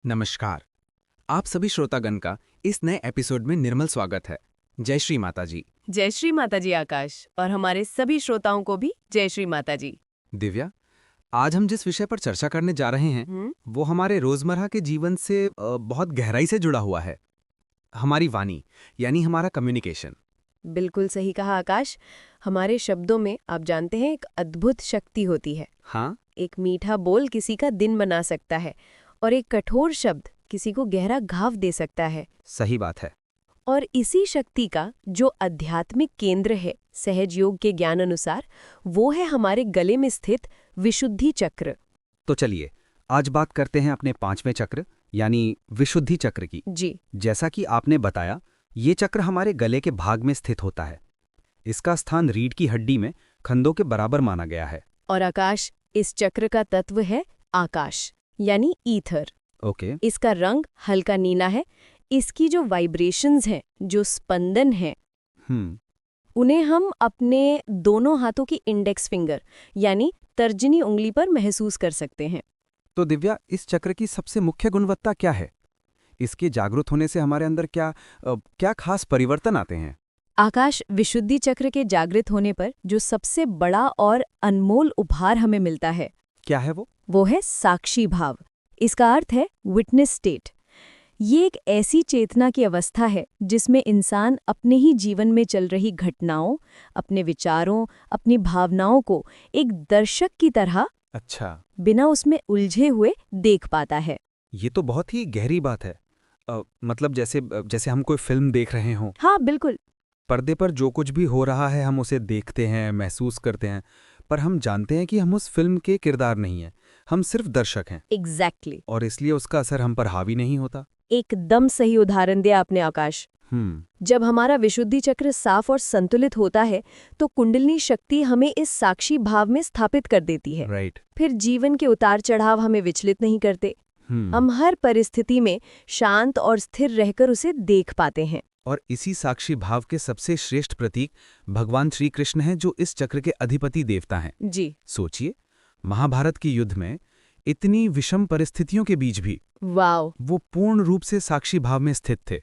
नमस्कार। आप सभी श्रोतागण का इस नए एपिसोड में निर्मल स्वागत है। जय श्री माता जी। जय श्री माता जी आकाश, और हमारे सभी श्रोताओं को भी जय श्री माता जी। दिव्या, आज हम जिस विषय पर चर्चा करने जा रहे हैं वो हमारे रोजमर्रा के जीवन से बहुत गहराई से जुड़ा हुआ है। हमारी वाणी यानी हमारा कम्युनिकेशन। बिल्कुल सही कहा आकाश। हमारे शब्दों में आप जानते हैं एक अद्भुत शक्ति होती है। हाँ, एक मीठा बोल किसी का दिन बना सकता है और एक कठोर शब्द किसी को गहरा घाव दे सकता है। सही बात है। और इसी शक्ति का जो आध्यात्मिक केंद्र है सहज योग के ज्ञान अनुसार, वो है हमारे गले में स्थित विशुद्धि चक्र। तो चलिए आज बात करते हैं अपने 5वें चक्र यानी विशुद्धि चक्र की। जी, जैसा कि आपने बताया, ये चक्र हमारे गले के भाग में स्थित होता है। इसका स्थान रीढ़ की हड्डी में खंदों के बराबर माना गया है। और आकाश, इस चक्र का तत्व है आकाश यानी ईथर। ओके। इसका रंग हल्का नीला है। इसकी जो वाइब्रेशंस हैं, जो स्पंदन हैं, उन्हें हम अपने दोनों हाथों की इंडेक्स फिंगर यानी तर्जनी उंगली पर महसूस कर सकते हैं। तो दिव्या, इस चक्र की सबसे मुख्य गुणवत्ता क्या है? इसके जागृत होने से हमारे अंदर क्या खास परिवर्तन आते हैं? आकाश, विशुद्धि चक्र के जागृत होने पर जो सबसे बड़ा और अनमोल उपहार हमें मिलता है, क्या है वो? वो है साक्षी भाव। इसका अर्थ है विटनेस स्टेट। ये एक ऐसी चेतना की अवस्था है जिसमें इंसान अपने ही जीवन में चल रही घटनाओं, अपने विचारों, अपनी भावनाओं को एक दर्शक की तरह, अच्छा, बिना उसमें उलझे हुए देख पाता है। ये तो बहुत ही गहरी बात है। मतलब जैसे हम कोई फिल्म देख रहे हों। हाँ, बिल्कुल। पर्दे पर जो कुछ भी हो रहा है हम उसे देखते हैं, महसूस करते हैं, पर हम जानते हैं कि हम उस फिल्म के किरदार नहीं हैं, हम सिर्फ दर्शक हैं। एग्जैक्टली। और इसलिए उसका असर हम पर हावी नहीं होता। एकदम सही उदाहरण दिया आपने आकाश। जब हमारा विशुद्धि चक्र साफ और संतुलित होता है तो कुंडलिनी शक्ति हमें इस साक्षी भाव में स्थापित कर देती है। राइट। फिर जीवन के उतार चढ़ाव हमें विचलित नहीं करते। हम हर परिस्थिति में शांत और स्थिर रहकर उसे देख पाते हैं। और इसी साक्षी भाव के सबसे श्रेष्ठ प्रतीक भगवान श्री कृष्ण हैं, जो इस चक्र के अधिपति देवता हैं। जी, सोचिए, महाभारत के युद्ध में इतनी विषम परिस्थितियों के बीच भी वाव, वो पूर्ण रूप से साक्षी भाव में स्थित थे।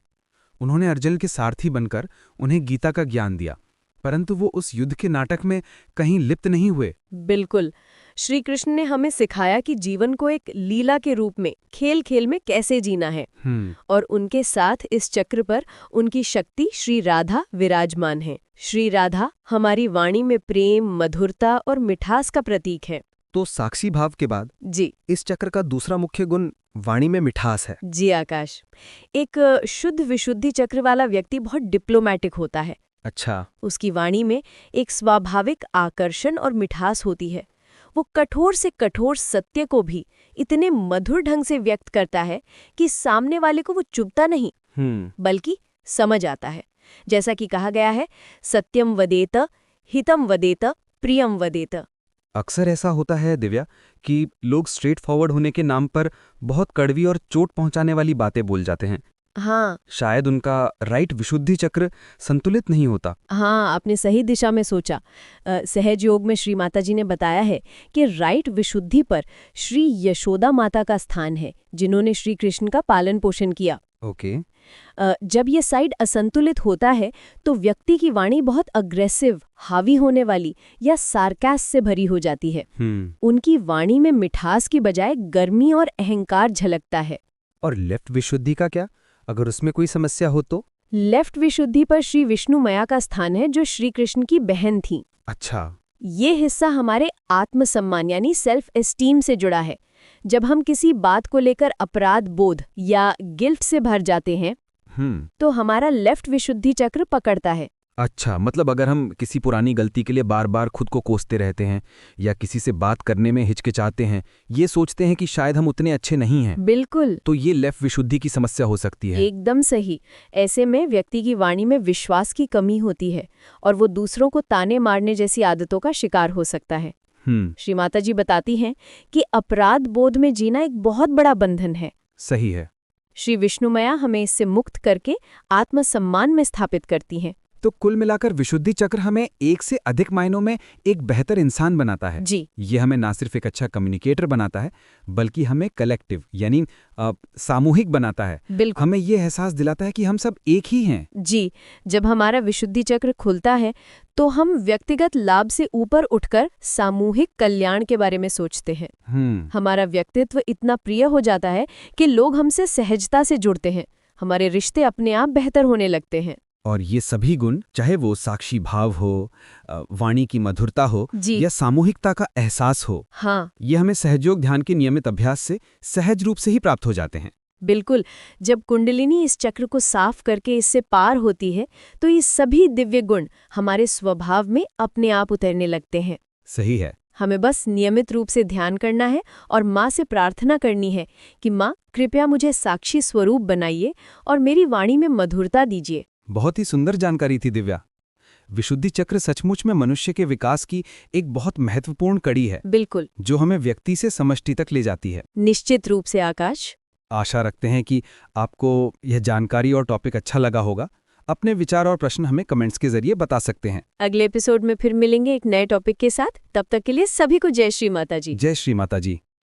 उन्होंने अर्जुन के सारथी बनकर उन्हें गीता का ज्ञान दिया, परंतु वो उस युद्ध के नाटक में कहीं लिप्त नहीं हुए। बिल्कुल। श्री कृष्ण ने हमें सिखाया कि जीवन को एक लीला के रूप में खेल खेल में कैसे जीना है। और उनके साथ इस चक्र पर उनकी शक्ति श्री राधा विराजमान है। श्री राधा हमारी वाणी में प्रेम, मधुरता और मिठास का प्रतीक है। तो साक्षी भाव के बाद जी, इस चक्र का दूसरा मुख्य गुण वाणी में मिठास है। जी आकाश, एक शुद्ध विशुद्धि चक्र वाला व्यक्ति बहुत डिप्लोमैटिक होता है। अच्छा। उसकी वाणी में एक स्वाभाविक आकर्षण और मिठास होती है। वो कठोर से कठोर सत्य को भी इतने मधुर ढंग से व्यक्त करता है कि सामने वाले को वो चुभता नहीं, बल्कि समझ आता है। जैसा कि कहा गया है, सत्यम वदेत, हितम वदेत, प्रियम वदेत। अक्सर ऐसा होता है दिव्या कि लोग स्ट्रेट फॉरवर्ड होने के नाम पर बहुत कड़वी और चोट पहुंचाने वाली बातें बोल जाते हैं। हाँ, शायद उनका राइट विशुद्धि चक्र संतुलित नहीं होता। हाँ, आपने सही दिशा में सोचा। सहज योग में श्री माता जी ने बताया है कि राइट विशुद्धि पर श्री यशोदा माता का स्थान है, जिन्होंने श्री कृष्ण का पालन पोषण किया। ओके। जब ये साइड असंतुलित होता है तो व्यक्ति की वाणी बहुत अग्रेसिव, हावी होने वाली या सार्कास से भरी हो जाती है। उनकी वाणी में मिठास की बजाय गर्मी और अहंकार झलकता है। और लेफ्ट विशुद्धि का क्या, अगर उसमें कोई समस्या हो तो? लेफ्ट विशुद्धि पर श्री विष्णु मैया का स्थान है, जो श्री कृष्ण की बहन थी। अच्छा। ये हिस्सा हमारे आत्मसम्मान यानी सेल्फ एस्टीम से जुड़ा है। जब हम किसी बात को लेकर अपराध बोध या गिल्ट से भर जाते हैं तो हमारा लेफ्ट विशुद्धि चक्र पकड़ता है। अच्छा, मतलब अगर हम किसी पुरानी गलती के लिए बार बार खुद को कोसते रहते हैं या किसी से बात करने में हिचकिचाते हैं, ये सोचते हैं कि शायद हम उतने अच्छे नहीं हैं, बिल्कुल, तो ये लेफ्ट विशुद्धि की समस्या हो सकती है। एकदम सही। ऐसे में व्यक्ति की वाणी में विश्वास की कमी होती है और वो दूसरों को ताने मारने जैसी आदतों का शिकार हो सकता है। श्री माता जी बताती हैं कि अपराध बोध में जीना एक बहुत बड़ा बंधन है। सही है। श्री विष्णु मैया हमें इससे मुक्त करके आत्मसम्मान में स्थापित करती हैं। तो कुल मिलाकर विशुद्धि चक्र हमें एक से अधिक मायनों में एक बेहतर इंसान बनाता है। जी। ये हमें ना सिर्फ एक अच्छा कम्युनिकेटर बनाता है, बल्कि हमें कलेक्टिव यानी सामूहिक बनाता है। बिल्कुल। हमें ये एहसास दिलाता है कि हम सब एक ही हैं। जी, जब हमारा विशुद्धि चक्र खुलता है तो हम व्यक्तिगत लाभ से ऊपर उठकर सामूहिक कल्याण के बारे में सोचते हैं। हमारा व्यक्तित्व इतना प्रिय हो जाता है कि लोग हमसे सहजता से जुड़ते हैं, हमारे रिश्ते अपने आप बेहतर होने लगते हैं। और ये सभी गुण, चाहे वो साक्षी भाव हो, वाणी की मधुरता हो या सामूहिकता का एहसास हो, हाँ, ये हमें सहयोग ध्यान के नियमित अभ्यास से सहज रूप से ही प्राप्त हो जाते हैं। बिल्कुल। जब कुंडलिनी इस चक्र को साफ करके इससे पार होती है तो ये सभी दिव्य गुण हमारे स्वभाव में अपने आप उतरने लगते हैं। सही है। हमें बस नियमित रूप से ध्यान करना है और माँ से प्रार्थना करनी है कि माँ कृपया मुझे साक्षी स्वरूप बनाइए और मेरी वाणी में मधुरता दीजिए। बहुत ही सुंदर जानकारी थी दिव्या। विशुद्धि चक्र सचमुच में मनुष्य के विकास की एक बहुत महत्वपूर्ण कड़ी है। बिल्कुल। जो हमें व्यक्ति से समष्टि तक ले जाती है। निश्चित रूप से आकाश। आशा रखते हैं कि आपको यह जानकारी और टॉपिक अच्छा लगा होगा। अपने विचार और प्रश्न हमें कमेंट्स के जरिए बता सकते हैं। अगले एपिसोड में फिर मिलेंगे एक नए टॉपिक के साथ। तब तक के लिए सभी को जय श्री माता जी। जय श्री माता जी।